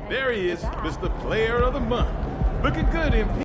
There he is, Mr. Player of the Month. Looking good, MP.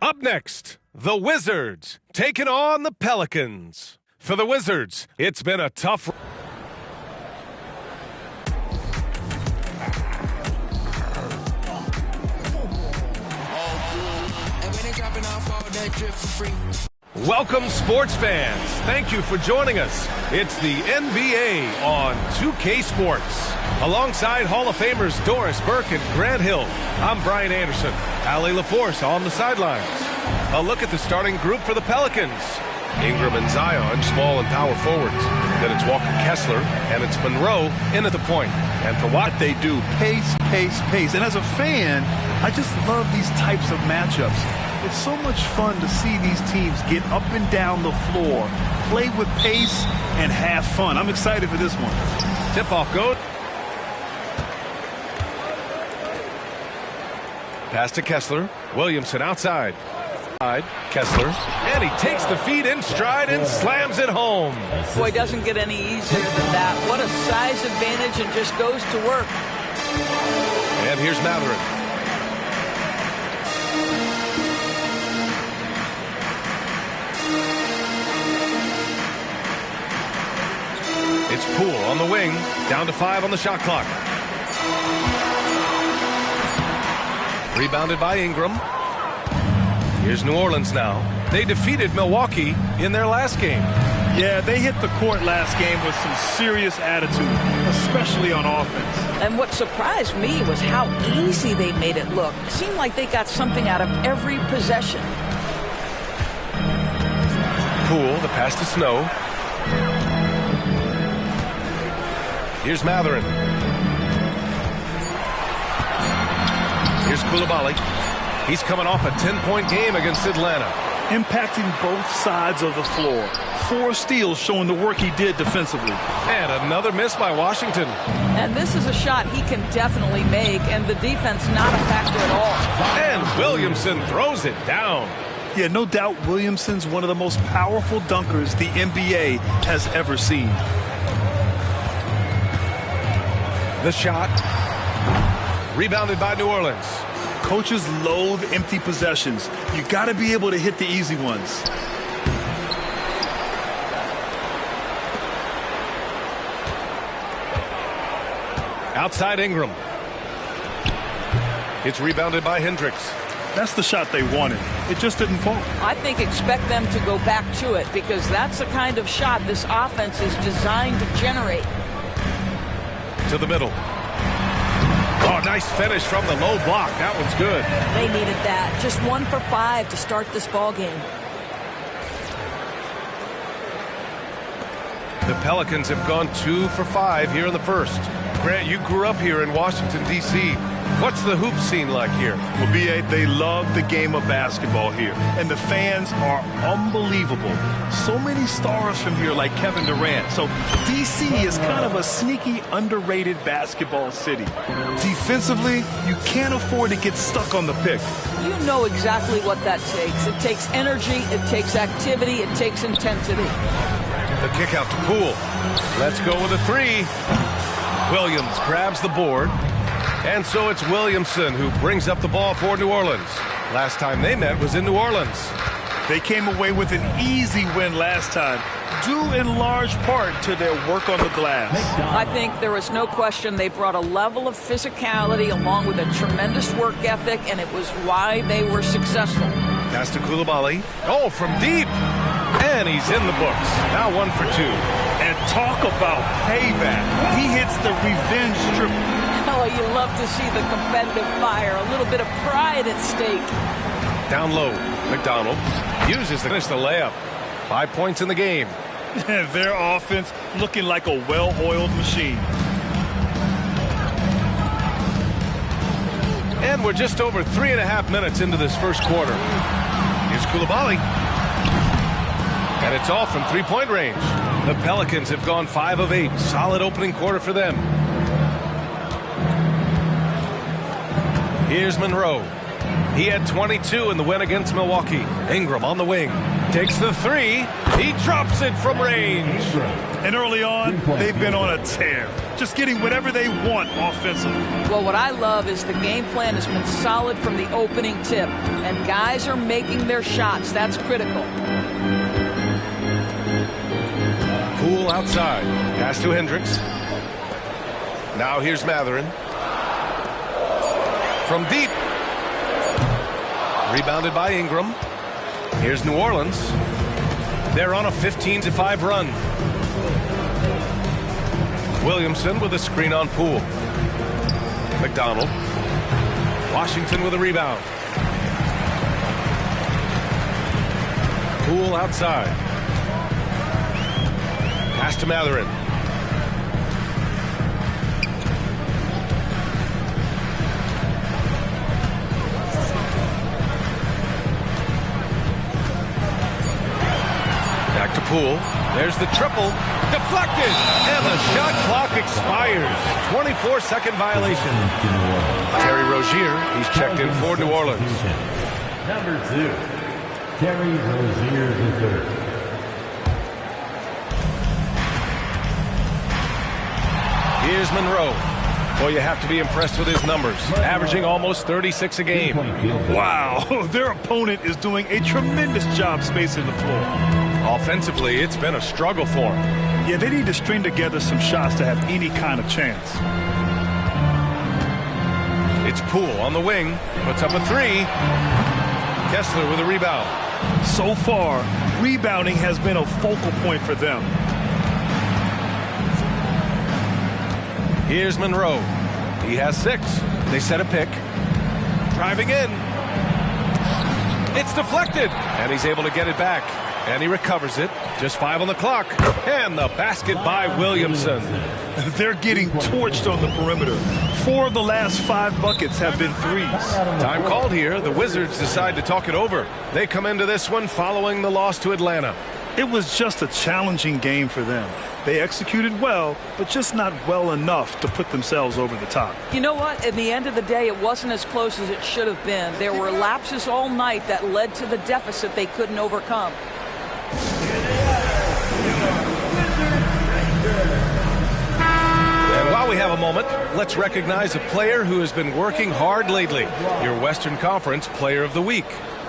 Up next, the Wizards taking on the Pelicans. For the Wizards, it's been a tough... Welcome, sports fans. Thank you for joining us. It's the NBA on 2K Sports. Alongside Hall of Famers Doris Burke and Grant Hill, I'm Brian Anderson. Allie LaForce on the sidelines. A look at the starting group for the Pelicans. Ingram and Zion, small and power forwards. Then it's Walker Kessler, and it's Monroe in at the point. And for what they do, pace, pace, pace. And as a fan, I just love these types of matchups. It's so much fun to see these teams get up and down the floor, play with pace, and have fun. I'm excited for this one. Tip-off goes. Pass to Kessler. Williamson outside. Kessler. And he takes the feed in stride and slams it home. Boy, doesn't get any easier than that. What a size advantage, and just goes to work. And here's Matherin. It's Poole on the wing. Down to 5 on the shot clock. Rebounded by Ingram. Here's New Orleans now. They defeated Milwaukee in their last game. Yeah, they hit the court last game with some serious attitude, especially on offense. And what surprised me was how easy they made it look. It seemed like they got something out of every possession. Poole, the pass to Snow. Here's Matherin. Here's Coulibaly. He's coming off a 10-point game against Atlanta. Impacting both sides of the floor. 4 steals showing the work he did defensively. And another miss by Washington. And this is a shot he can definitely make, and the defense not a factor at all. And Williamson throws it down. Yeah, no doubt Williamson's one of the most powerful dunkers the NBA has ever seen. The shot. Rebounded by New Orleans. Coaches loathe empty possessions. You got to be able to hit the easy ones. Outside Ingram. It's rebounded by Hendricks. That's the shot they wanted. It just didn't fall. I think expect them to go back to it, because that's the kind of shot this offense is designed to generate. To the middle. Oh, nice finish from the low block. That one's good. They needed that. Just 1 for 5 to start this ball game. The Pelicans have gone 2 for 5 here in the first. Grant, you grew up here in Washington, D.C. What's the hoop scene like here? Well, B.A., they love the game of basketball here, and the fans are unbelievable. So many stars from here, like Kevin Durant. So D.C. is kind of a sneaky, underrated basketball city. Defensively, you can't afford to get stuck on the pick. You know exactly what that takes. It takes energy, it takes activity, it takes intensity. The kick out to Poole. Let's go with a 3. Williams grabs the board. And so it's Williamson who brings up the ball for New Orleans. Last time they met was in New Orleans. They came away with an easy win last time, due in large part to their work on the glass. I think there is no question they brought a level of physicality along with a tremendous work ethic, and it was why they were successful. Pass to Koulibaly. Oh, from deep. And he's in the books. Now 1 for 2. And talk about payback. He hits the revenge triple. Oh, you love to see the competitive fire. A little bit of pride at stake. Down low. McDonald uses to finish the layup. 5 points in the game. Their offense looking like a well-oiled machine. And we're just over 3.5 minutes into this first quarter. Here's Koulibaly. And it's all from three-point range. The Pelicans have gone 5 of 8. Solid opening quarter for them. Here's Monroe. He had 22 in the win against Milwaukee. Ingram on the wing. Takes the three. He drops it from range. And early on, they've been on a tear. Just getting whatever they want offensively. Well, what I love is the game plan has been solid from the opening tip. And guys are making their shots. That's critical. Poole outside. Pass to Hendricks. Now here's Matherin. From deep. Rebounded by Ingram. Here's New Orleans. They're on a 15-5 run. Williamson with a screen on Poole. McDonald. Washington with a rebound. Poole outside. Pass to Matherin. Back to Poole. There's the triple. Deflected. And the shot clock expires. 24-second violation. Terry Rozier. He's checked in for New Orleans. Number 2, Terry Rozier III. Here's Monroe. Boy, you have to be impressed with his numbers. Averaging almost 36 a game. Wow, their opponent is doing a tremendous job spacing the floor. Offensively, it's been a struggle for him. Yeah, they need to string together some shots to have any kind of chance. It's Poole on the wing. Puts up a three. Kessler with a rebound. So far, rebounding has been a focal point for them. Here's Monroe. He has 6. They set a pick. Driving in. It's deflected. And he's able to get it back. And he recovers it. Just 5 on the clock. And the basket by Williamson. They're getting torched on the perimeter. 4 of the last 5 buckets have been threes. Time called here. The Wizards decide to talk it over. They come into this one following the loss to Atlanta. It was just a challenging game for them. They executed well, but just not well enough to put themselves over the top. You know what? At the end of the day, it wasn't as close as it should have been. There were lapses all night that led to the deficit they couldn't overcome. And while we have a moment, let's recognize a player who has been working hard lately. Your Western Conference Player of the Week.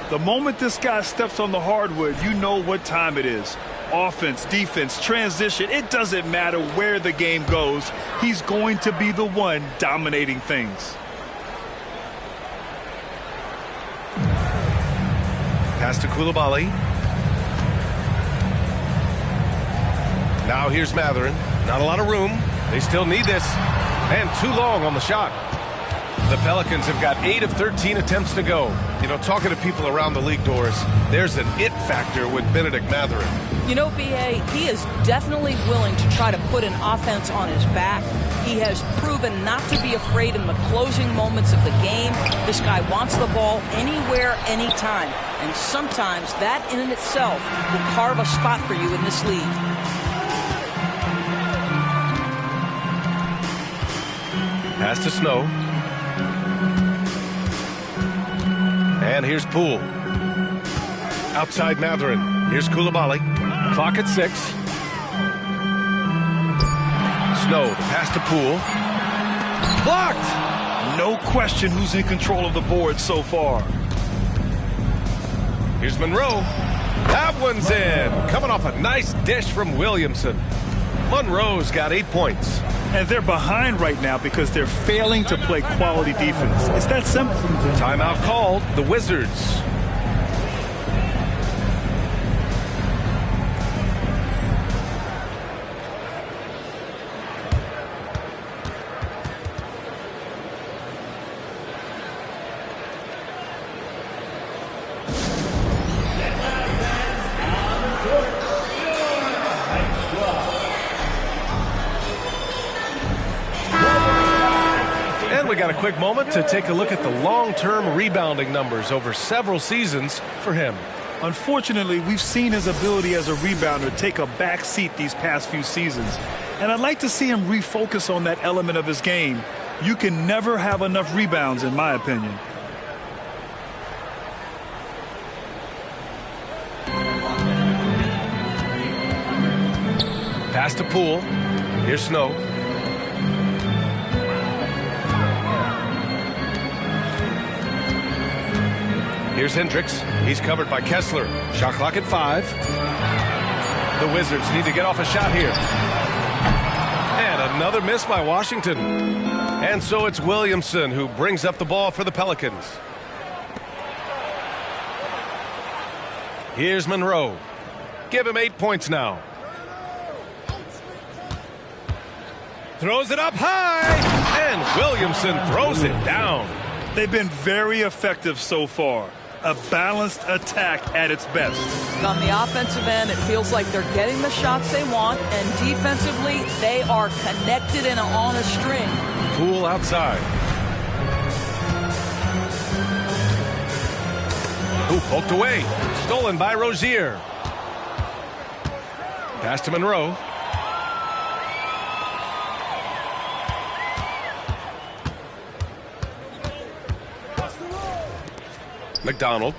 The moment this guy steps on the hardwood, you know what time it is. Offense, defense, transition, it doesn't matter where the game goes. He's going to be the one dominating things. Pass to Koulibaly. Now here's Matherin. Not a lot of room. They still need this. And too long on the shot. The Pelicans have got 8 of 13 attempts to go. You know, talking to people around the league, Doris, there's an it factor with Benedict Matherin. You know, B.A., he is definitely willing to try to put an offense on his back. He has proven not to be afraid in the closing moments of the game. This guy wants the ball anywhere, anytime. And sometimes that in itself will carve a spot for you in this league. Pass to Snow. And here's Poole. Outside Matherin. Here's Koulibaly. Clock at 6. Snow, the pass to Poole. Blocked! No question who's in control of the board so far. Here's Monroe. That one's in. Coming off a nice dish from Williamson. Monroe's got 8 points. And they're behind right now because they're failing to play quality defense. It's that simple. Timeout called. The Wizards. We got a quick moment to take a look at the long-term rebounding numbers over several seasons for him. Unfortunately, we've seen his ability as a rebounder take a back seat these past few seasons. And I'd like to see him refocus on that element of his game. You can never have enough rebounds, in my opinion. Pass to Poole. Here's Snow. Here's Hendricks. He's covered by Kessler. Shot clock at 5. The Wizards need to get off a shot here. And another miss by Washington. And so it's Williamson who brings up the ball for the Pelicans. Here's Monroe. Give him 8 points now. Throws it up high. And Williamson throws it down. They've been very effective so far. A balanced attack at its best. On the offensive end, it feels like they're getting the shots they want, and defensively, they are connected and on a string. Poole outside. Ooh, poked away. Stolen by Rozier. Pass to Monroe. McDonald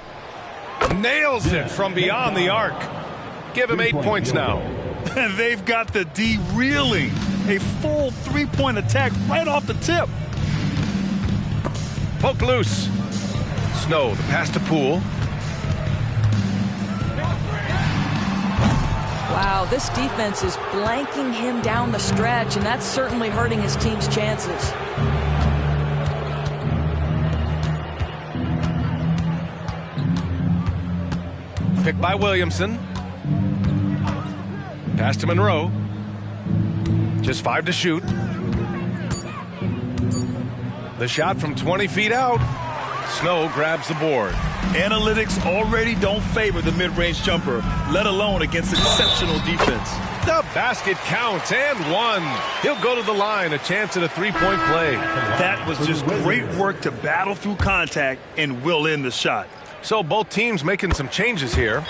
nails it from beyond the arc. Give him 8 points now. And they've got the D reeling. A full three-point attack right off the tip. Poked loose. Snow, the pass to Poole. Wow, this defense is blanking him down the stretch, and that's certainly hurting his team's chances. Picked by Williamson. Pass to Monroe. Just 5 to shoot. The shot from 20 feet out. Snow grabs the board. Analytics already don't favor the mid-range jumper, let alone against exceptional defense. The basket counts and one. He'll go to the line, a chance at a three-point play. That was just great work to battle through contact and will in the shot. So both teams making some changes here.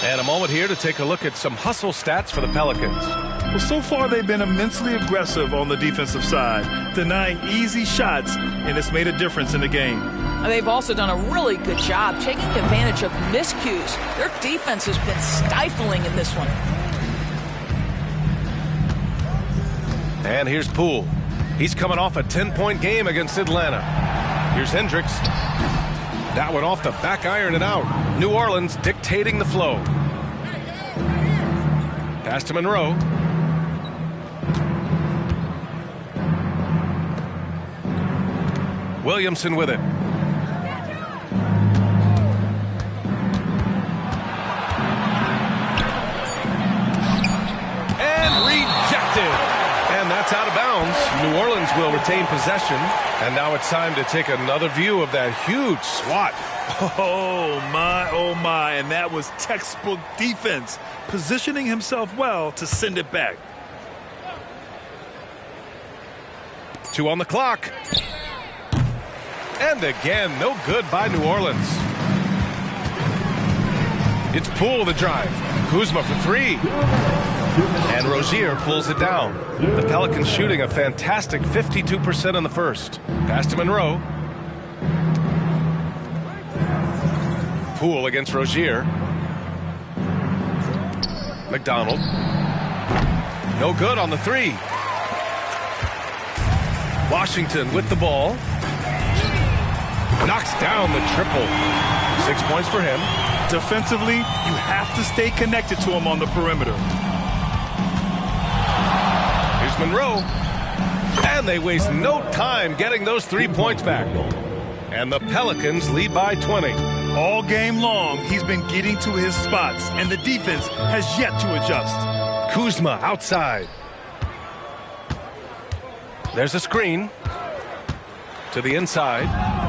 And a moment here to take a look at some hustle stats for the Pelicans. Well, so far they've been immensely aggressive on the defensive side, denying easy shots, and it's made a difference in the game. They've also done a really good job taking advantage of miscues. Their defense has been stifling in this one. And here's Poole. He's coming off a 10-point game against Atlanta. Here's Hendricks. That one off the back iron and out. New Orleans dictating the flow. Pass to Monroe. Williamson with it. And rejected. And that's out of bounds. New Orleans will retain possession. And now it's time to take another view of that huge swat. Oh, my. And that was textbook defense, positioning himself well to send it back. 2 on the clock. And again, no good by New Orleans. It's Poole the drive. Kuzma for 3. And Rozier pulls it down. The Pelicans shooting a fantastic 52% in the first. Pass to Monroe. Poole against Rozier. McDonald. No good on the 3. Washington with the ball. down the triple. 6 points for him. Defensively, you have to stay connected to him on the perimeter. Here's Monroe. And they waste no time getting those 3 points back. And the Pelicans lead by 20. All game long, he's been getting to his spots, and the defense has yet to adjust. Kuzma outside. There's a screen to the inside.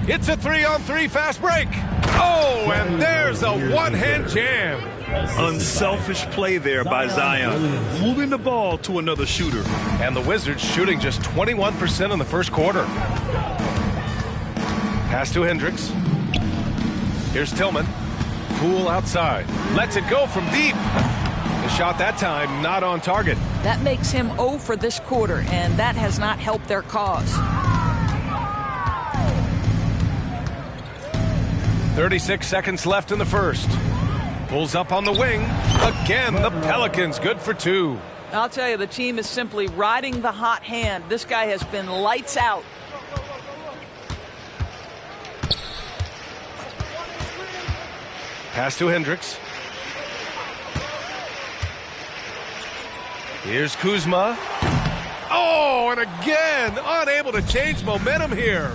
It's a 3-on-3 fast break. Oh, and there's a one-hand jam. Unselfish play there by Zion, moving the ball to another shooter. And the Wizards shooting just 21% in the first quarter. Pass to Hendricks. Here's Tillman. Poole outside. Lets it go from deep. The shot that time not on target. That makes him 0 for this quarter, and that has not helped their cause. 36 seconds left in the first. Pulls up on the wing. Again, the Pelicans good for 2. I'll tell you, the team is simply riding the hot hand. This guy has been lights out. Pass to Hendricks. Here's Kuzma. Oh, and again, unable to change momentum here.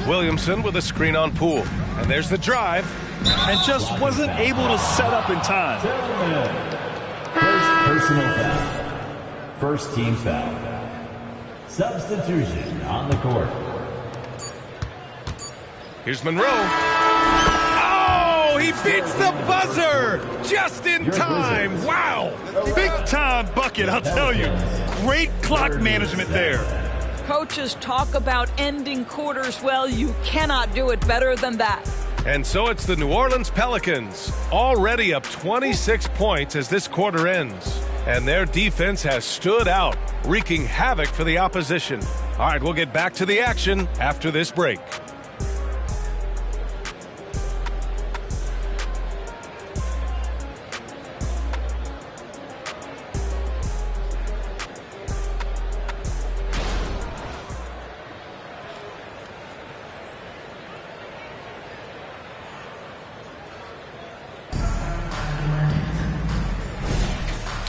Williamson with a screen on Poole. And there's the drive. And just wasn't able to set up in time. First personal foul. First team foul. Substitution on the court. Here's Monroe. Oh, he beats the buzzer just in time. Wow. Big time bucket, I'll tell you. Great clock management there. Coaches talk about ending quarters. Well, you cannot do it better than that. And so it's the New Orleans Pelicans, already up 26 points as this quarter ends. And their defense has stood out, wreaking havoc for the opposition. All right, we'll get back to the action after this break.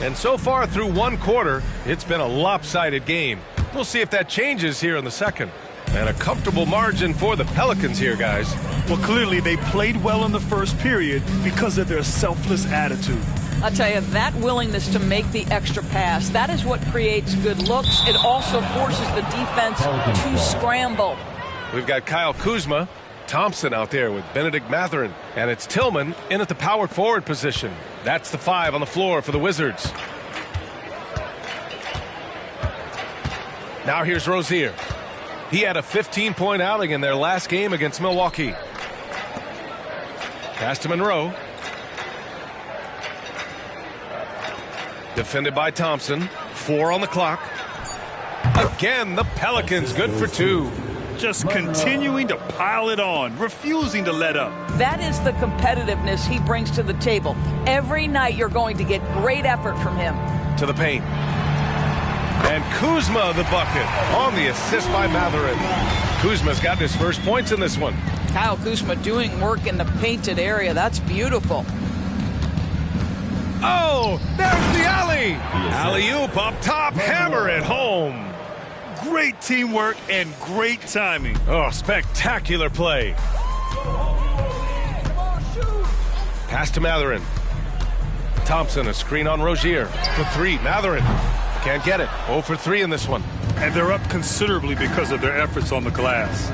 And so far through one quarter, it's been a lopsided game. We'll see if that changes here in the second. And a comfortable margin for the Pelicans here, guys. Well, clearly they played well in the first period because of their selfless attitude. I'll tell you, that willingness to make the extra pass, that is what creates good looks. It also forces the defense to scramble. We've got Kyle Kuzma, Thompson out there with Benedict Mathurin, and it's Tillman in at the power forward position. That's the 5 on the floor for the Wizards. Now here's Rozier. He had a 15-point outing in their last game against Milwaukee. Pass to Monroe. Defended by Thompson. 4 on the clock. Again, the Pelicans good for 2. Just continuing to pile it on, refusing to let up. That is the competitiveness he brings to the table. Every night you're going to get great effort from him. To the paint. And Kuzma the bucket on the assist by Mathurin. Kuzma's got his first points in this one. Kyle Kuzma doing work in the painted area. That's beautiful. Oh, there's the alley. Alley-oop up top, hammer it home. Great teamwork and great timing. Oh, spectacular play. Pass to Mathurin. Thompson, a screen on Rozier. For 3, Mathurin. Can't get it. 0 for 3 in this one. And they're up considerably because of their efforts on the glass.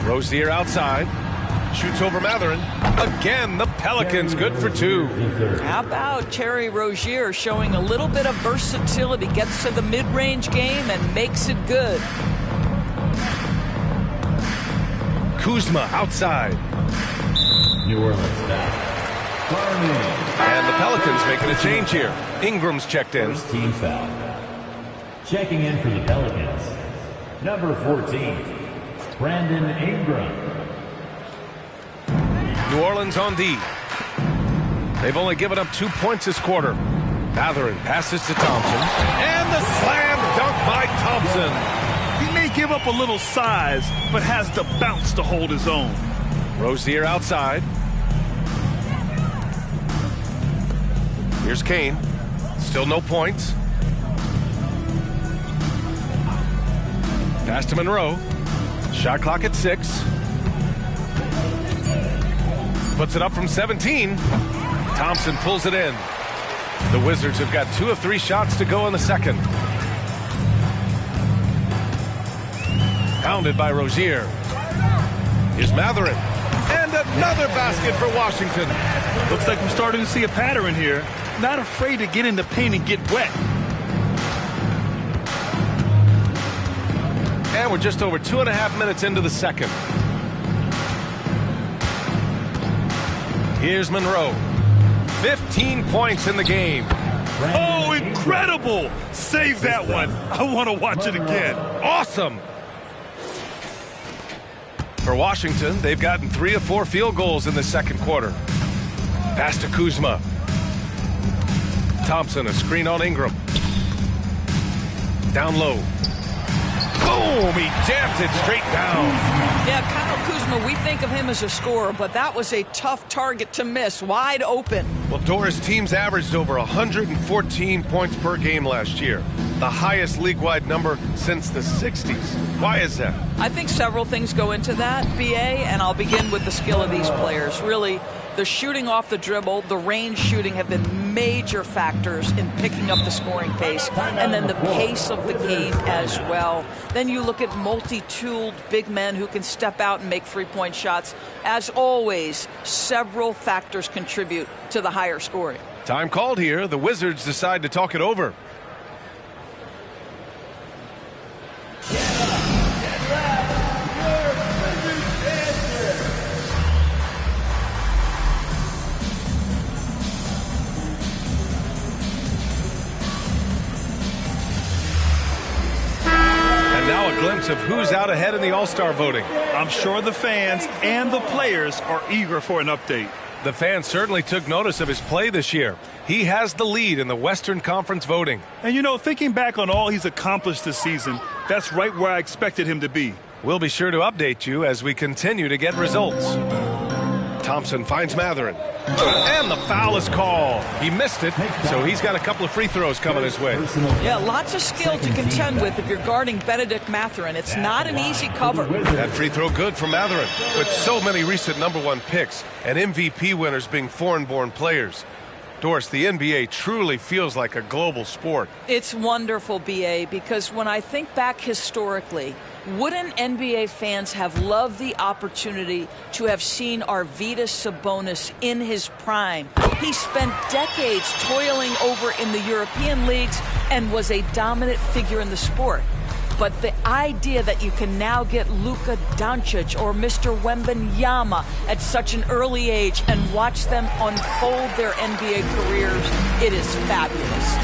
Rozier outside. Shoots over Mathurin. Again, the Pelicans good for 2. How about Terry Rozier showing a little bit of versatility, gets to the mid-range game and makes it good. Kuzma outside. New Orleans back. And the Pelicans making a change here. Ingram's checked in. First team foul. Checking in for the Pelicans, number 14. Brandon Ingram. New Orleans on D. They've only given up 2 points this quarter. Mathurin passes to Thompson. And the slam dunk by Thompson. He may give up a little size, but has the bounce to hold his own. Rozier outside. Here's Kane. Still no points. Pass to Monroe. Shot clock at 6. Puts it up from 17. Thompson pulls it in. The Wizards have got 2 of 3 shots to go in the second. Pounded by Rozier. Here's Mathurin. And another basket for Washington. Looks like we're starting to see a pattern here. Not afraid to get in the paint and get wet. And we're just over 2.5 minutes into the second. Here's Monroe. 15 points in the game. Oh, incredible! Save that one. I want to watch it again. Awesome! For Washington, they've gotten 3 of 4 field goals in the second quarter. Pass to Kuzma. Thompson, a screen on Ingram. Down low. Boom! He jams it straight down. Yeah, Kyle Kuzma, we think of him as a scorer, but that was a tough target to miss. Wide open. Well, Doris, teams averaged over 114 points per game last year. The highest league-wide number since the 60s. Why is that? I think several things go into that, BA, and I'll begin with the skill of these players. Really, the shooting off the dribble, the range shooting have been major factors in picking up the scoring pace, and then the pace of the game as well. Then you look at multi-tooled big men who can step out and make three-point shots. As always, several factors contribute to the higher scoring. Time called here. The Wizards decide to talk it over. Now a glimpse of who's out ahead in the All-Star voting. I'm sure the fans and the players are eager for an update. The fans certainly took notice of his play this year. He has the lead in the Western Conference voting. And you know, thinking back on all he's accomplished this season, that's right where I expected him to be. We'll be sure to update you as we continue to get results. Thompson finds Mathurin. And the foul is called. He missed it, so he's got a couple of free throws coming his way. Yeah, lots of skill to contend with if you're guarding Benedict Mathurin. It's not an easy cover. That free throw good for Mathurin. With so many recent #1 picks and MVP winners being foreign-born players, Doris, the NBA truly feels like a global sport. It's wonderful, BA, because when I think back historically, wouldn't NBA fans have loved the opportunity to have seen Arvydas Sabonis in his prime? He spent decades toiling over in the European leagues and was a dominant figure in the sport. But the idea that you can now get Luka Doncic or Mr. Wembanyama at such an early age and watch them unfold their NBA careers, it is fabulous.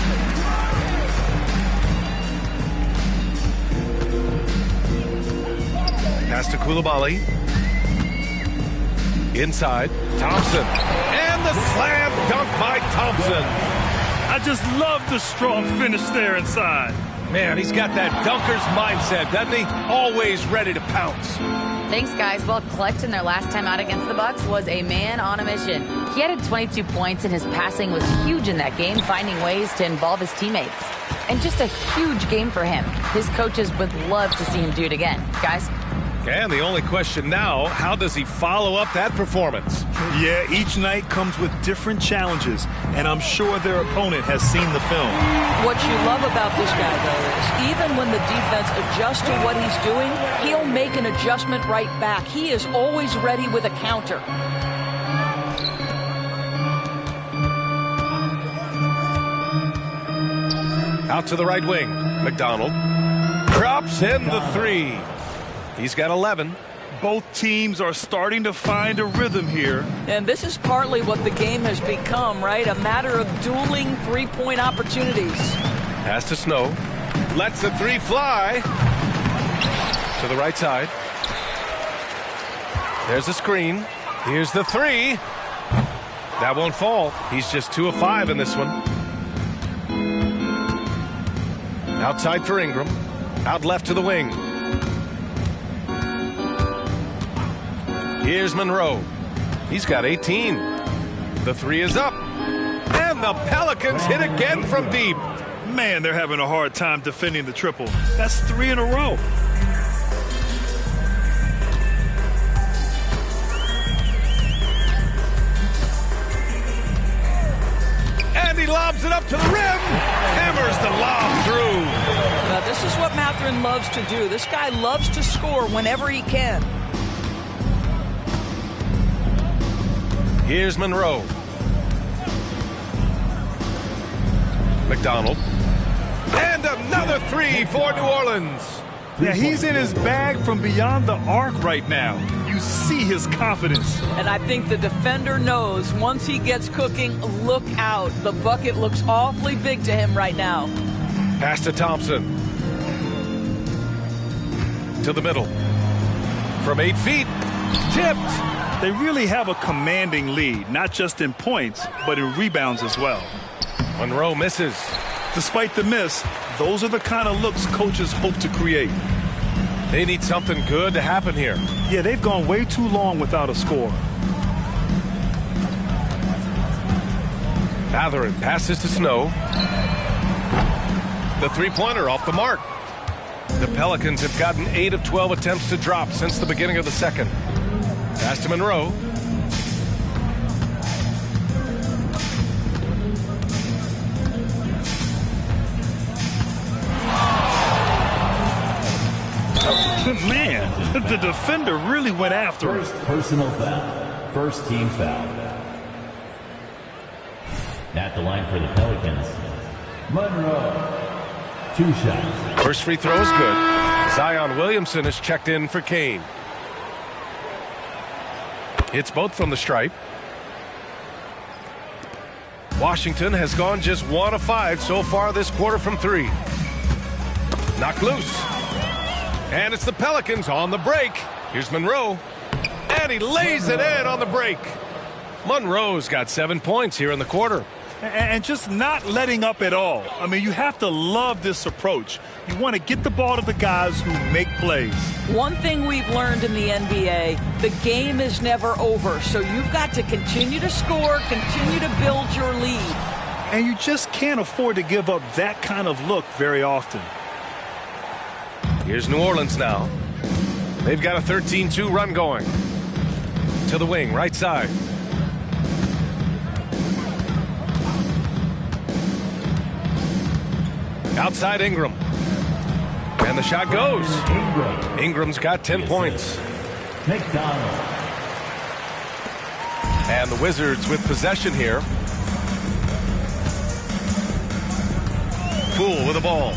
Pass to Coulibaly. Inside, Thompson. And the slam dunk by Thompson. I just love the strong finish there inside. Man, he's got that dunker's mindset, doesn't he? Always ready to pounce. Thanks, guys. Well, Clutch in their last time out against the Bucks was a man on a mission. He added 22 points, and his passing was huge in that game, finding ways to involve his teammates. And just a huge game for him. His coaches would love to see him do it again. Guys? And the only question now, how does he follow up that performance? Yeah, each night comes with different challenges, and I'm sure their opponent has seen the film. What you love about this guy, though, is even when the defense adjusts to what he's doing, he'll make an adjustment right back. He is always ready with a counter. Out to the right wing. McDonald drops in the three. He's got 11. Both teams are starting to find a rhythm here. And this is partly what the game has become, right? A matter of dueling three-point opportunities. Pass to Snow. Lets the three fly. To the right side. There's a screen. Here's the three. That won't fall. He's just 2 of 5 in this one. Outside for Ingram. Out left to the wing. Here's Monroe. He's got 18. The three is up. And the Pelicans hit again from deep. Man, they're having a hard time defending the triple. That's 3 in a row. And he lobs it up to the rim. Hammers the lob through. Now, this is what Mathurin loves to do. This guy loves to score whenever he can. Here's Monroe. McDonald. And another three for New Orleans. Yeah, he's in his bag from beyond the arc right now. You see his confidence. And I think the defender knows once he gets cooking, look out. The bucket looks awfully big to him right now. Pass to Thompson. To the middle. From 8 feet. Tipped. They really have a commanding lead, not just in points, but in rebounds as well. Monroe misses. Despite the miss, those are the kind of looks coaches hope to create. They need something good to happen here. Yeah, they've gone way too long without a score. Mathurin passes to Snow. The three-pointer off the mark. The Pelicans have gotten 8 of 12 attempts to drop since the beginning of the second. Pass to Monroe. Man, the defender really went after him. First personal foul. First team foul. At the line for the Pelicans, Monroe. 2 shots. First free throw is good. Zion Williamson is checked in for Kane. Hits both from the stripe. Washington has gone just 1 of 5 so far this quarter from 3. Knocked loose. And it's the Pelicans on the break. Here's Monroe. And he lays it in on the break. Monroe's got 7 points here in the quarter. And just not letting up at all. I mean, you have to love this approach. You want to get the ball to the guys who make plays. One thing we've learned in the NBA, the game is never over. So you've got to continue to score, continue to build your lead. And you just can't afford to give up that kind of look very often. Here's New Orleans now. They've got a 13-2 run going. To the wing, right side. Outside Ingram. And the shot goes. Ingram's got 10 points. McDonald. And the Wizards with possession here. Poole with the ball.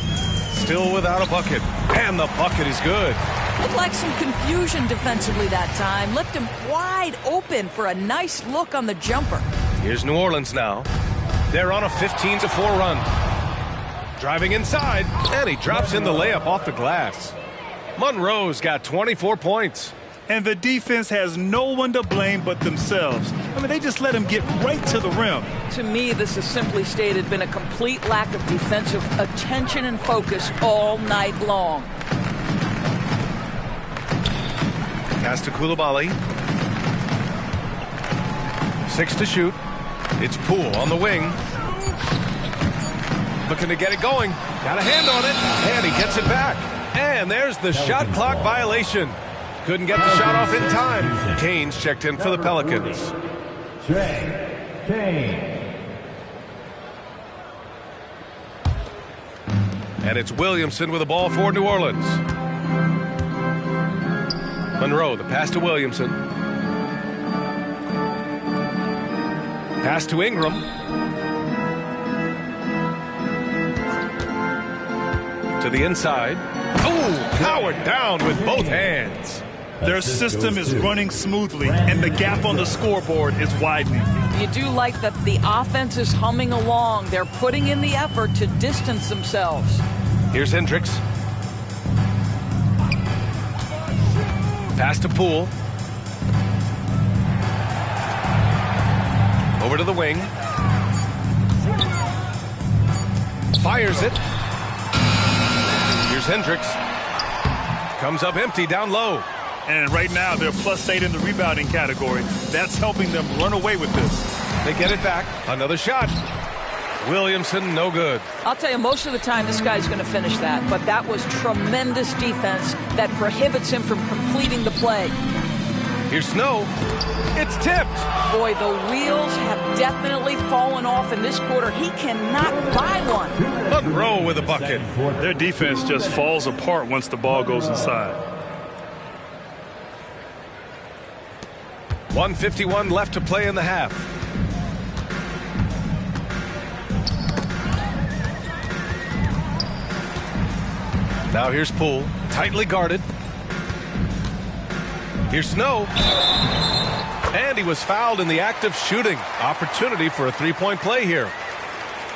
Still without a bucket. And the bucket is good. Looked like some confusion defensively that time. Left him wide open for a nice look on the jumper. Here's New Orleans now. They're on a 15-4 run. Driving inside, and he drops in the layup off the glass. Monroe's got 24 points. And the defense has no one to blame but themselves. I mean, they just let him get right to the rim. To me, this has simply stated been a complete lack of defensive attention and focus all night long. Pass to Coulibaly. 6 to shoot. It's Poole on the wing. Looking to get it going. Got a hand on it. And he gets it back. And there's the shot clock violation. Couldn't get the shot off in time. Kane's checked in for the Pelicans. Trey Kane. And it's Williamson with the ball for New Orleans. Monroe, the pass to Williamson. Pass to Ingram. To the inside. Oh, powered down with both hands. Their system is running smoothly, and the gap on the scoreboard is widening. You do like that the offense is humming along. They're putting in the effort to distance themselves. Here's Hendricks. Pass to Poole. Over to the wing. Fires it. Here's Hendricks. Comes up empty down low. And right now they're +8 in the rebounding category. That's helping them run away with this. They get it back. Another shot. Williamson, no good. I'll tell you, most of the time this guy's going to finish that, but that was tremendous defense that prohibits him from completing the play. Here's Snow. It's tipped. Boy, the wheels have definitely fallen off in this quarter. He cannot buy one. Monroe with a bucket. Their defense just falls apart once the ball goes inside. 1:51 left to play in the half. Now here's Poole, tightly guarded. Here's Snow. And he was fouled in the act of shooting. Opportunity for a three-point play here.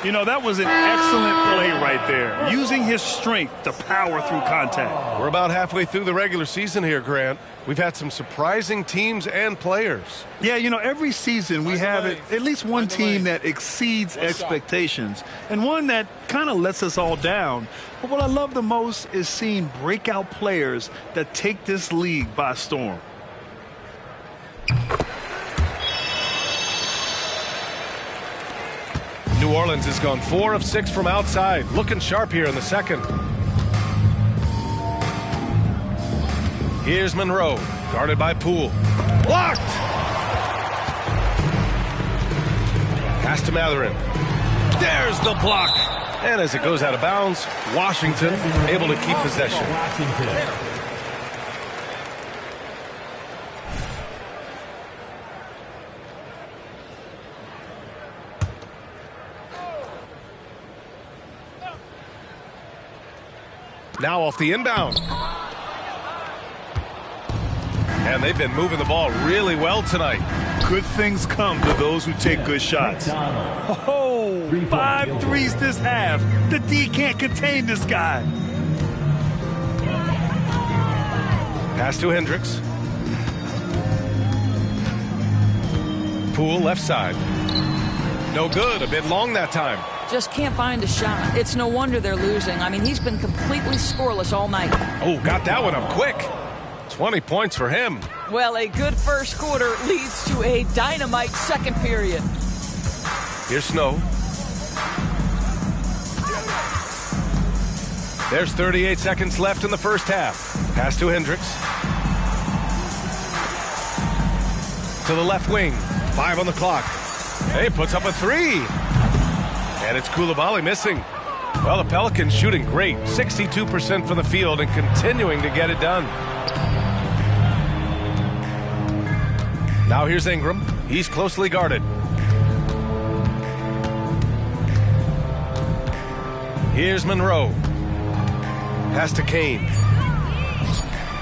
You know, that was an excellent play right there. Using his strength to power through contact. We're about halfway through the regular season here, Grant. We've had some surprising teams and players. Yeah, you know, every season we have at least one team that exceeds expectations and one that kind of lets us all down. But what I love the most is seeing breakout players that take this league by storm. New Orleans has gone 4 of 6 from outside. Looking sharp here in the second. Here's Monroe, guarded by Poole. Blocked! Pass to Matherin. There's the block. And as it goes out of bounds, Washington able to keep possession. Now off the inbound. And they've been moving the ball really well tonight. Good things come to those who take good shots. Oh, 5 threes this half. The D can't contain this guy. Pass to Hendricks. Poole left side. No good. A bit long that time. Just can't find a shot. It's no wonder they're losing. I mean, he's been completely scoreless all night. Oh, got that one up quick. 20 points for him. Well, a good first quarter leads to a dynamite second period. Here's Snow. There's 38 seconds left in the first half. Pass to Hendricks. To the left wing. 5 on the clock. Hey, puts up a 3. And it's Coulibaly missing. Well, the Pelicans shooting great. 62% from the field and continuing to get it done. Now here's Ingram. He's closely guarded. Here's Monroe. Pass to Kane.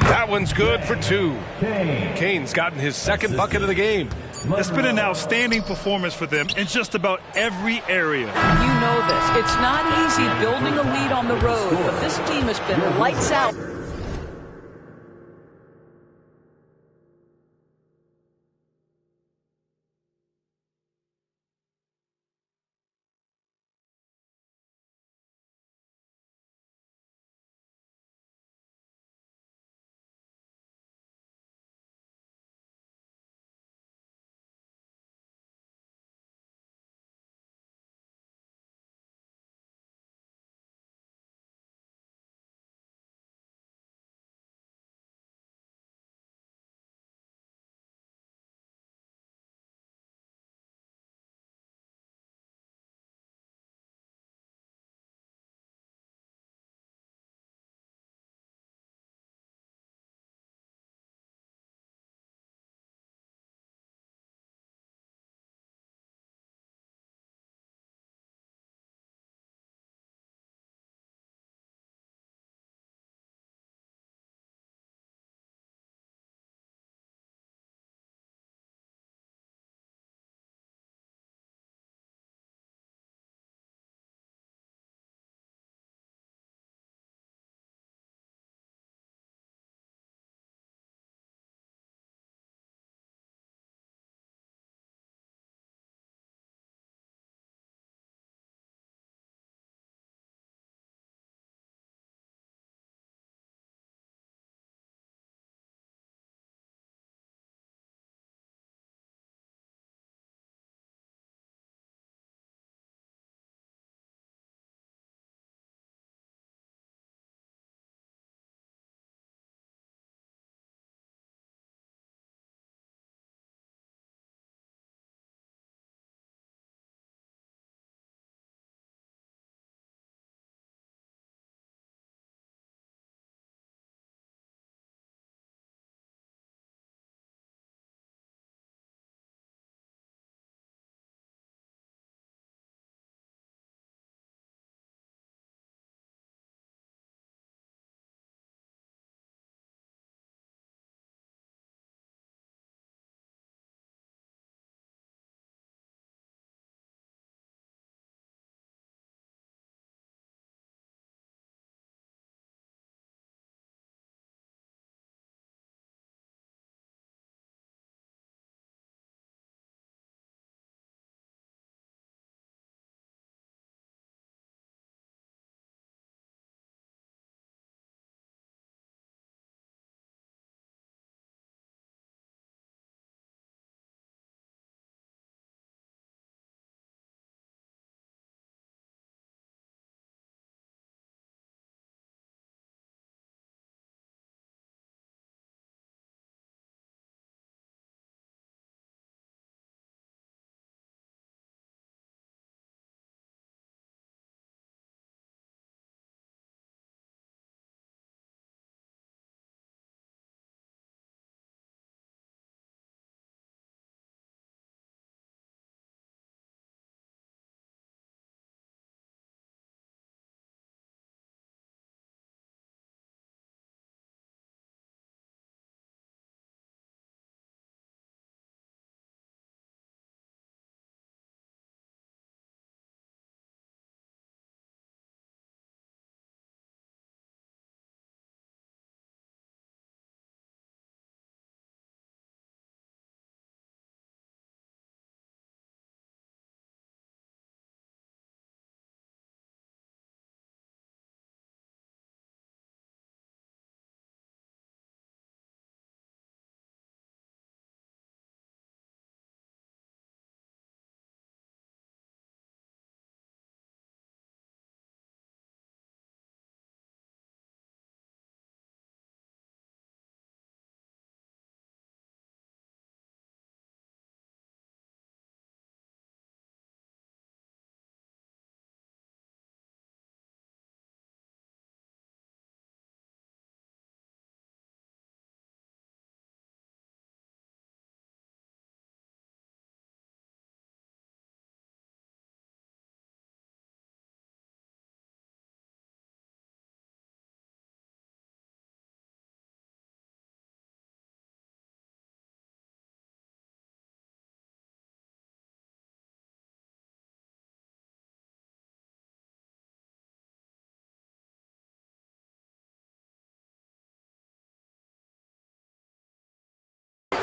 That one's good for 2. Kane's gotten his second bucket of the game. It's been an outstanding performance for them in just about every area. You know this. It's not easy building a lead on the road, but this team has been lights out.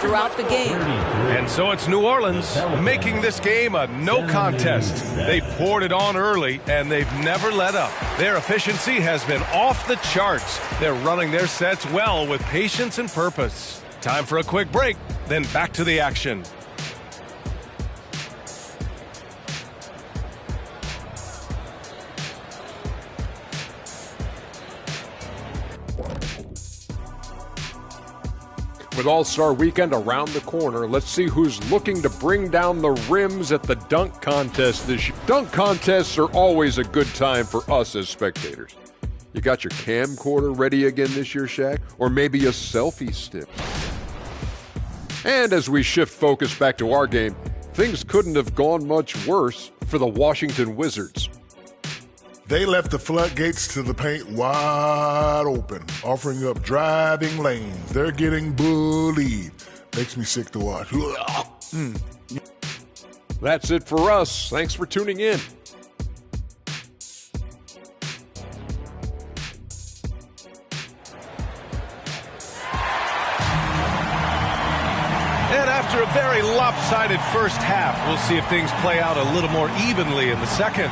throughout the game. And so it's New Orleans making this game a no contest. They poured it on early, and they've never let up. Their efficiency has been off the charts. They're running their sets well with patience and purpose. Time for a quick break, then back to the action. With All-Star Weekend around the corner, let's see who's looking to bring down the rims at the dunk contest this year. Dunk contests are always a good time for us as spectators. You got your camcorder ready again this year, Shaq? Or maybe a selfie stick? And as we shift focus back to our game, things couldn't have gone much worse for the Washington Wizards. They left the floodgates to the paint wide open, offering up driving lanes. They're getting bullied. Makes me sick to watch. That's it for us. Thanks for tuning in. And after a very lopsided first half, we'll see if things play out a little more evenly in the second.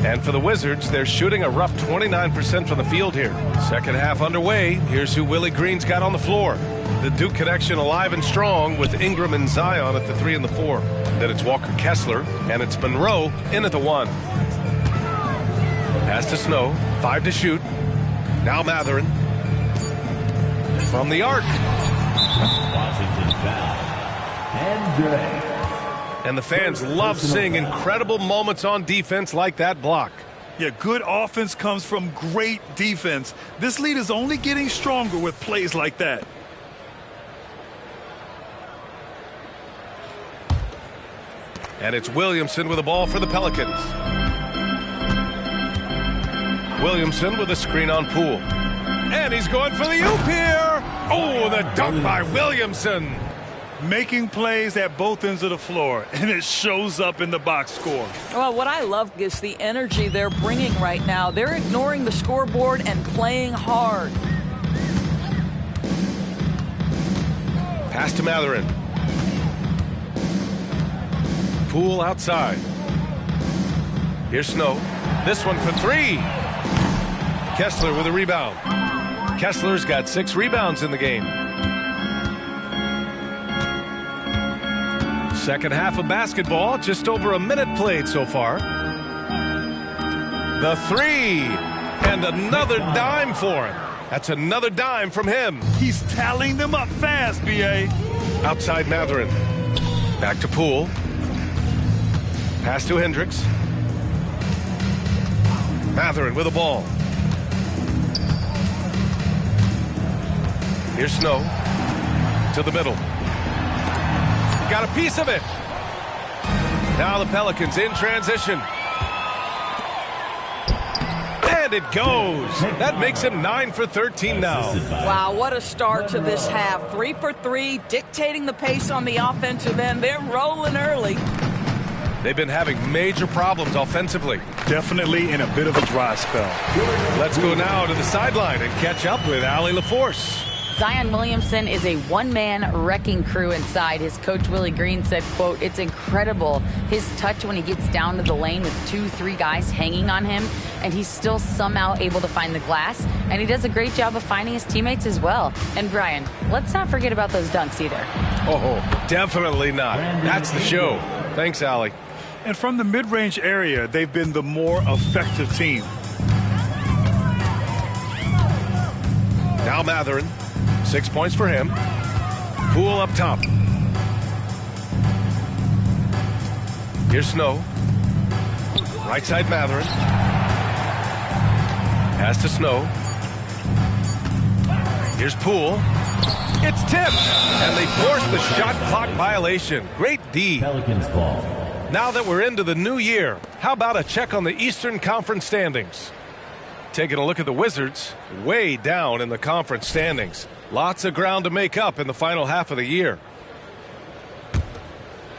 And for the Wizards, they're shooting a rough 29% from the field here. Second half underway. Here's who Willie Green's got on the floor. The Duke connection alive and strong with Ingram and Zion at the 3 and the 4. Then it's Walker Kessler, and it's Monroe in at the 1. Pass to Snow, 5 to shoot. Now Matherin. From the arc. Washington foul. And Dre. And the fans love seeing incredible moments on defense like that block. Yeah, good offense comes from great defense. This lead is only getting stronger with plays like that. And it's Williamson with the ball for the Pelicans. Williamson with a screen on Poole. And he's going for the oop here. Oh, the dunk by Williamson. Making plays at both ends of the floor, and it shows up in the box score. Well, what I love is the energy they're bringing right now. They're ignoring the scoreboard and playing hard. Pass to Matherin. Poole outside. Here's Snow. This one for 3. Kessler with a rebound. Kessler's got 6 rebounds in the game. Second half of basketball, just over a minute played so far. The 3, and another dime for him. That's another dime from him. He's tallying them up fast, B.A. Outside Matherin. Back to Poole. Pass to Hendricks. Matherin with the ball. Here's Snow. To the middle. Got a piece of it. Now the Pelicans in transition. And it goes. That makes him 9 for 13 now. Wow, what a start to this half. 3 for 3, dictating the pace on the offensive end. They're rolling early. They've been having major problems offensively. Definitely in a bit of a dry spell. Let's go now to the sideline and catch up with Allie LaForce. Zion Williamson is a one-man wrecking crew inside. His coach, Willie Green, said, quote, "It's incredible his touch when he gets down to the lane with 2-3 guys hanging on him, and he's still somehow able to find the glass, and he does a great job of finding his teammates as well." And Brian, let's not forget about those dunks either. Oh, definitely not. That's the show. Thanks, Allie. And from the mid-range area, they've been the more effective team. Now Matherin. 6 points for him. Poole up top. Here's Snow. Right side Matherin. Pass to Snow. Here's Poole. It's tipped. And they forced the shot clock violation. Great D. Pelicans ball. Now that we're into the new year, how about a check on the Eastern Conference standings? Taking a look at the Wizards, way down in the conference standings. Lots of ground to make up in the final half of the year.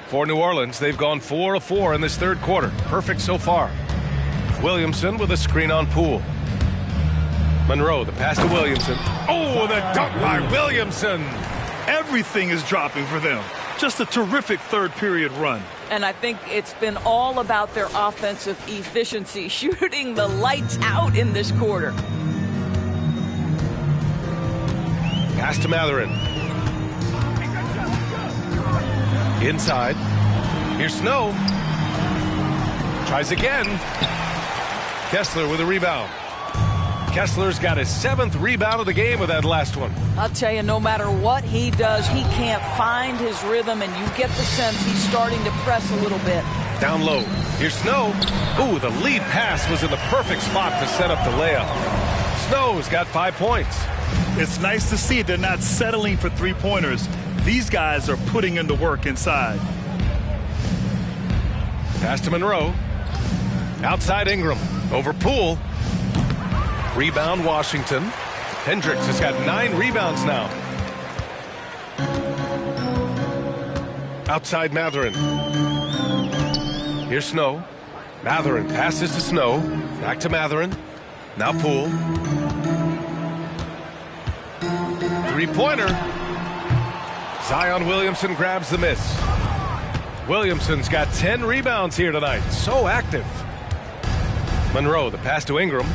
For New Orleans, they've gone 4 of 4 in this third quarter. Perfect so far. Williamson with a screen on Poole. Monroe, the pass to Williamson. Oh, the dunk by Williamson. Everything is dropping for them. Just a terrific third period run. And I think it's been all about their offensive efficiency, shooting the lights out in this quarter. Pass to Matherin. Inside. Here's Snow. Tries again. Kessler with a rebound. Kessler's got his 7th rebound of the game with that last one. I'll tell you, no matter what he does, he can't find his rhythm, and you get the sense he's starting to press a little bit. Down low. Here's Snow. Ooh, the lead pass was in the perfect spot to set up the layup. Snow's got 5 points. It's nice to see they're not settling for three-pointers. These guys are putting in the work inside. Pass to Monroe. Outside Ingram. Over Poole. Rebound Washington. Hendricks has got 9 rebounds now. Outside Matherin. Here's Snow. Matherin passes to Snow. Back to Matherin. Now Poole. Three-pointer. Zion Williamson grabs the miss. Williamson's got 10 rebounds here tonight. So active. Monroe, the pass to Ingram.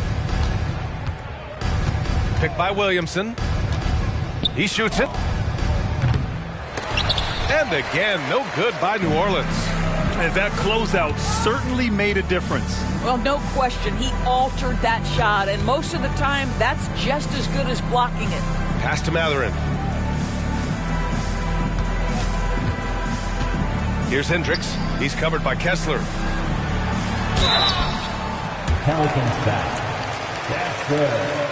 Picked by Williamson. He shoots it. And again, no good by New Orleans. And that closeout certainly made a difference. Well, no question. He altered that shot, and most of the time, that's just as good as blocking it. Pass to Matherin. Here's Hendricks. He's covered by Kessler. Pelicans foul. Kessler.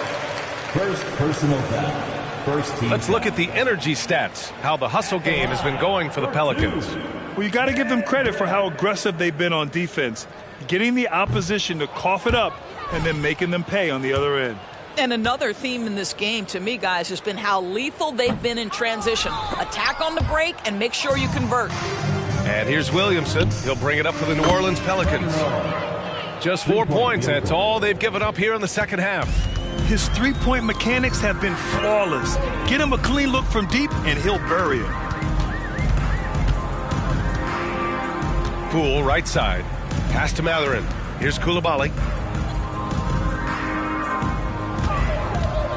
First personal foul. First team. Let's look at the energy stats, how the hustle game has been going for the Pelicans. Well, you got to give them credit for how aggressive they've been on defense, getting the opposition to cough it up and then making them pay on the other end. And another theme in this game, to me, guys, has been how lethal they've been in transition. Attack on the break and make sure you convert. And here's Williamson. He'll bring it up for the New Orleans Pelicans. Just 4 points. That's all they've given up here in the second half. His three-point mechanics have been flawless. Get him a clean look from deep, and he'll bury it. Poole, right side. Pass to Matherin. Here's Coulibaly.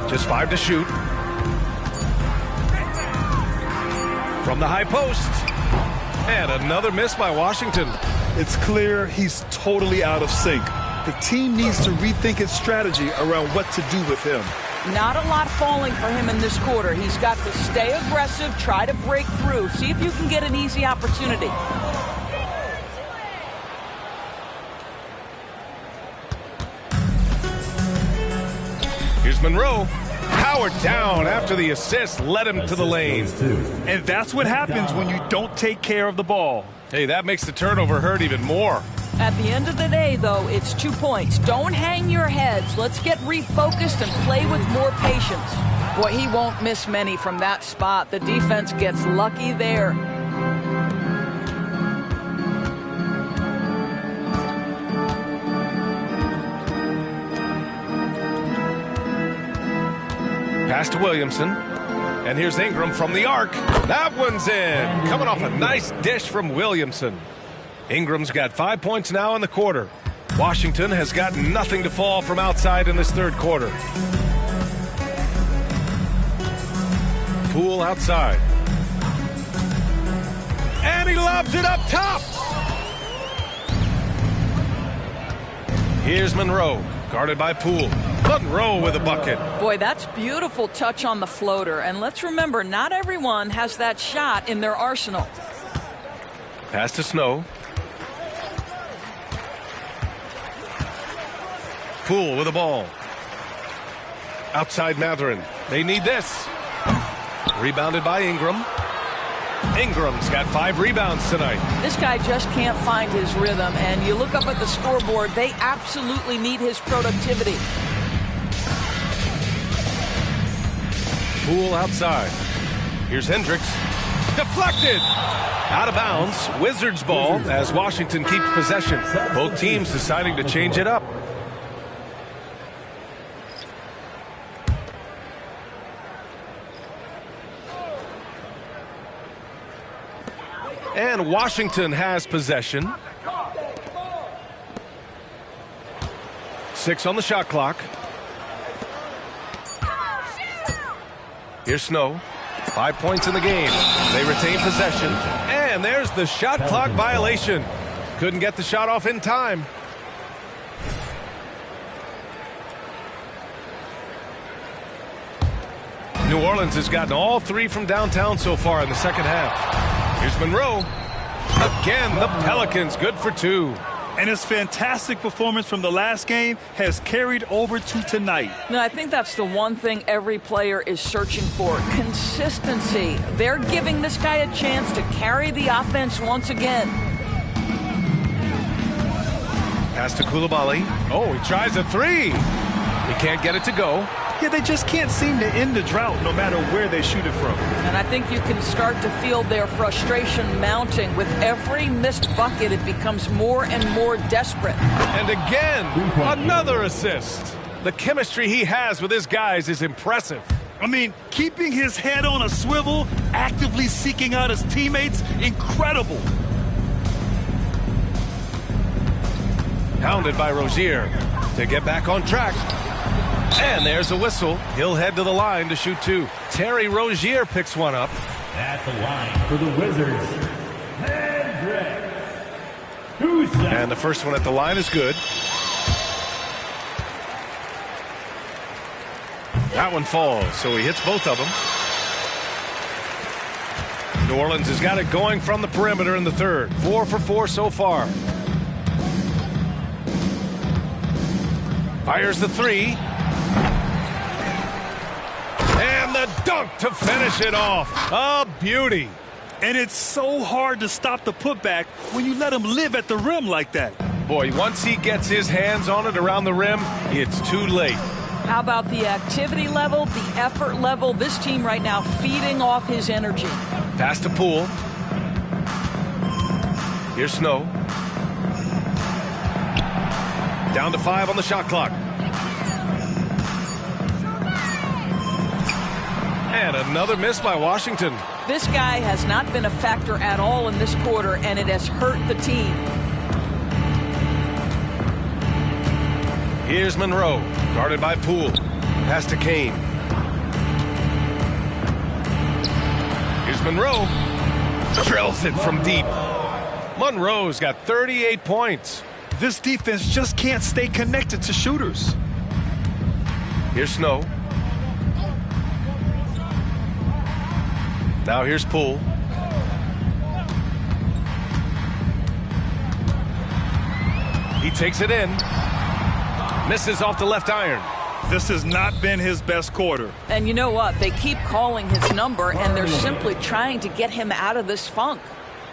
Just 5 to shoot. From the high post. And another miss by Washington. It's clear he's totally out of sync. The team needs to rethink its strategy around what to do with him. Not a lot falling for him in this quarter. He's got to stay aggressive, try to break through. See if you can get an easy opportunity. Here's Monroe. Powered down after the assist led him to the lane. And that's what happens when you don't take care of the ball. Hey, that makes the turnover hurt even more. At the end of the day, though, it's 2 points. Don't hang your heads. Let's get refocused and play with more patience. Boy, he won't miss many from that spot. The defense gets lucky there. Pass to Williamson. And here's Ingram from the arc. That one's in. Coming off a nice dish from Williamson. Ingram's got 5 points now in the quarter. Washington has got nothing to fall from outside in this third quarter. Poole outside. And he lobs it up top. Here's Monroe, guarded by Poole. Monroe with a bucket. Boy, that's beautiful touch on the floater. And let's remember, not everyone has that shot in their arsenal. Pass to Snow. Poole with the ball. Outside Matherin. They need this. Rebounded by Ingram. Ingram's got 5 rebounds tonight. This guy just can't find his rhythm. And you look up at the scoreboard, they absolutely need his productivity. Poole outside. Here's Hendricks. Deflected. Out of bounds. Wizards ball as Washington keeps possession. Both teams deciding to change it up. And Washington has possession. 6 on the shot clock. Here's Snow. 5 points in the game. They retain possession. And there's the shot clock violation. Couldn't get the shot off in time. New Orleans has gotten all 3 from downtown so far in the second half. Here's Monroe. Again, the Pelicans good for 2. And his fantastic performance from the last game has carried over to tonight. No, I think that's the one thing every player is searching for. Consistency. They're giving this guy a chance to carry the offense once again. Pass to Coulibaly. Oh, he tries a 3. He can't get it to go. Yeah, they just can't seem to end the drought no matter where they shoot it from. And I think you can start to feel their frustration mounting. With every missed bucket, it becomes more and more desperate. And again, another assist. The chemistry he has with his guys is impressive. I mean, keeping his head on a swivel, actively seeking out his teammates, incredible. Hounded by Rozier to get back on track. And there's a whistle. He'll head to the line to shoot 2. Terry Rozier picks one up. At the line for the Wizards, Hendricks. 2 shots. And the first one at the line is good. That one falls, so he hits both of them. New Orleans has got it going from the perimeter in the third. 4 for 4 so far. Fires the 3. And the dunk to finish it off. A beauty. And it's so hard to stop the putback when you let him live at the rim like that. Boy, once he gets his hands on it around the rim, it's too late. How about the activity level, the effort level? This team right now feeding off his energy. Pass to Poole. Here's Snow. Down to 5 on the shot clock. And another miss by Washington. This guy has not been a factor at all in this quarter, and it has hurt the team. Here's Monroe, guarded by Poole. Pass to Kane. Here's Monroe. Drills it from deep. Monroe's got 38 points. This defense just can't stay connected to shooters. Here's Snow. Now here's Poole. He takes it in. Misses off the left iron. This has not been his best quarter. And you know what? They keep calling his number, and they're simply trying to get him out of this funk.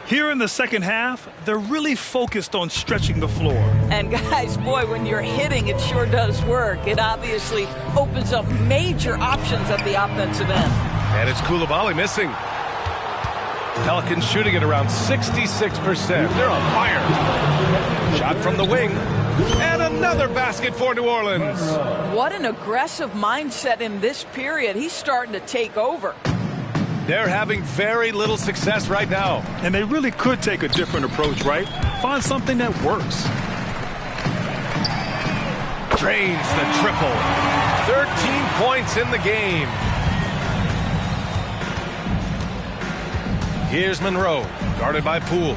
Here in the second half, they're really focused on stretching the floor. And guys, boy, when you're hitting, it sure does work. It obviously opens up major options at the offensive end. And it's Coulibaly missing. Pelicans shooting at around 66%. They're on fire. Shot from the wing. And another basket for New Orleans. What an aggressive mindset in this period. He's starting to take over. They're having very little success right now. And they really could take a different approach, right? Find something that works. Drains the triple. 13 points in the game. Here's Monroe, guarded by Poole.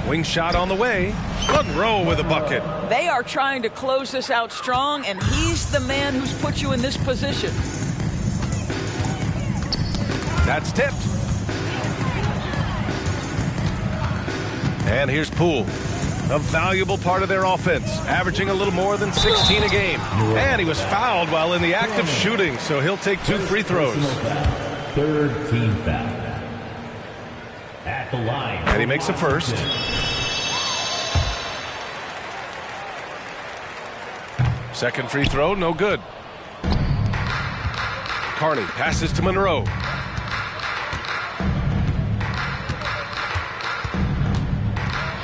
Wing shot on the way. Monroe with a bucket. They are trying to close this out strong, and he's the man who's put you in this position. That's tipped. And here's Poole. A valuable part of their offense, averaging a little more than 16 a game. And he was fouled while in the act of shooting, so he'll take 2 free throws. Third team foul. At the line. And he makes a first. Second free throw, no good. Carney passes to Monroe.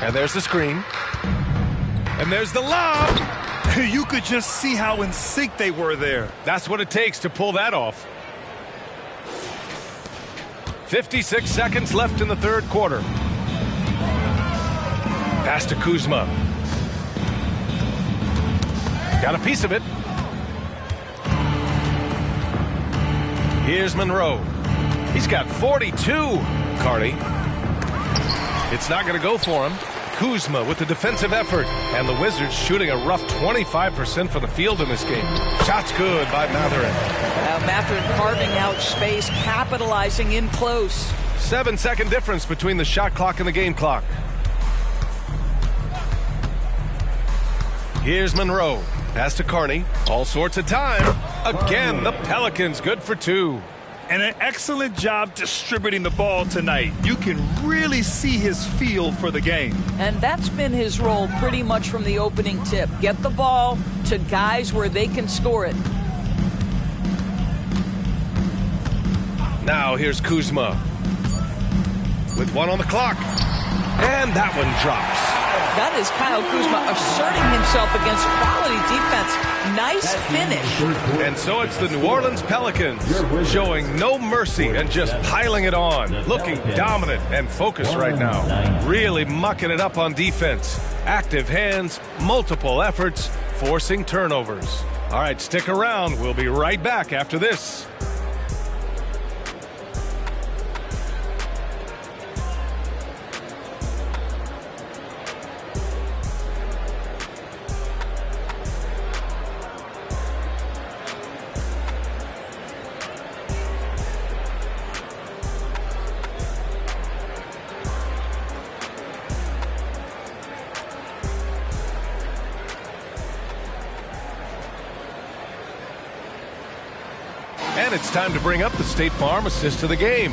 And there's the screen. And there's the lob. You could just see how in sync they were there. That's what it takes to pull that off. 56 seconds left in the third quarter. Pass to Kuzma. Got a piece of it. Here's Monroe. He's got 42, Carney. It's not going to go for him. Kuzma with the defensive effort. And the Wizards shooting a rough 25% from the field in this game. Shot's good by Mathurin. Mathurin carving out space, capitalizing in close. 7-second difference between the shot clock and the game clock. Here's Monroe. Pass to Carney. All sorts of time. Again, the Pelicans good for 2. And an excellent job distributing the ball tonight. You can really see his feel for the game. And that's been his role pretty much from the opening tip. Get the ball to guys where they can score it. Now here's Kuzma. With 1 on the clock. And that one drops. That is Kyle Kuzma asserting himself against quality defense. Nice finish. And so it's the New Orleans Pelicans showing no mercy and just piling it on. Looking dominant and focused right now. Really mucking it up on defense. Active hands, multiple efforts, forcing turnovers. All right, stick around. We'll be right back after this. And it's time to bring up the State Farm assist to the game.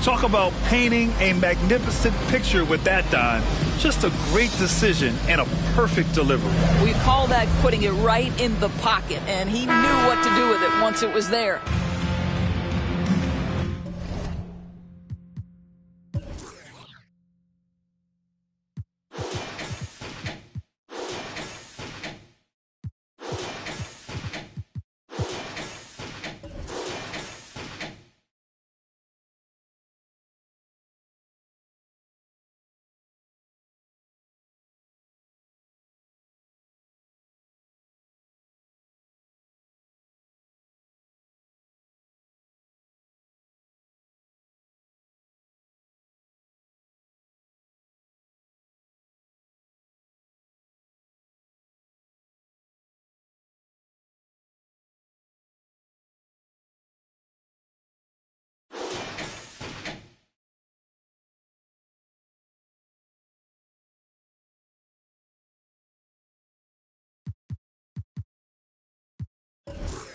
Talk about painting a magnificent picture with that, Don. Just a great decision and a perfect delivery. We call that putting it right in the pocket, and he knew what to do with it once it was there.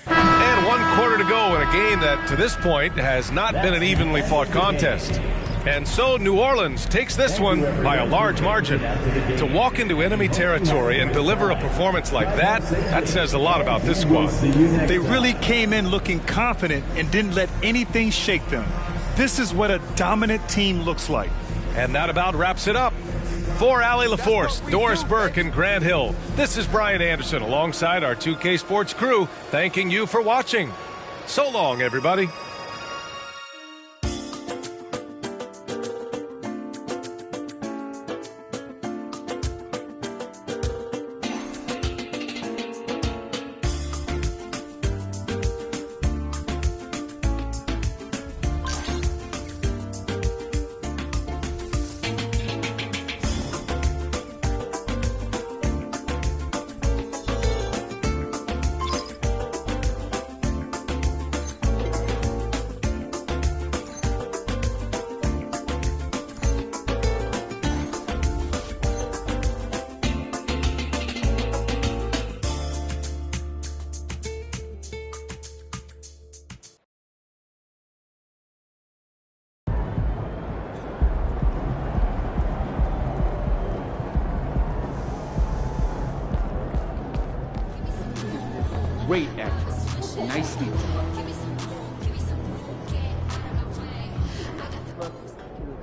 And 1 quarter to go in a game that, to this point, has not been an evenly fought contest. And so New Orleans takes this one by a large margin. To walk into enemy territory and deliver a performance like that, that says a lot about this squad. They really came in looking confident and didn't let anything shake them. This is what a dominant team looks like. And that about wraps it up. For Allie LaForce, Doris Burke, and Grant Hill, this is Brian Anderson alongside our 2K Sports crew, thanking you for watching. So long, everybody. Great effort. Nicely done.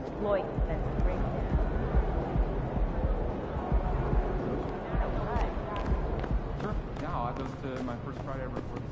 Exploit that breakdown. Sure. Yeah, I'll add those to my first Friday report.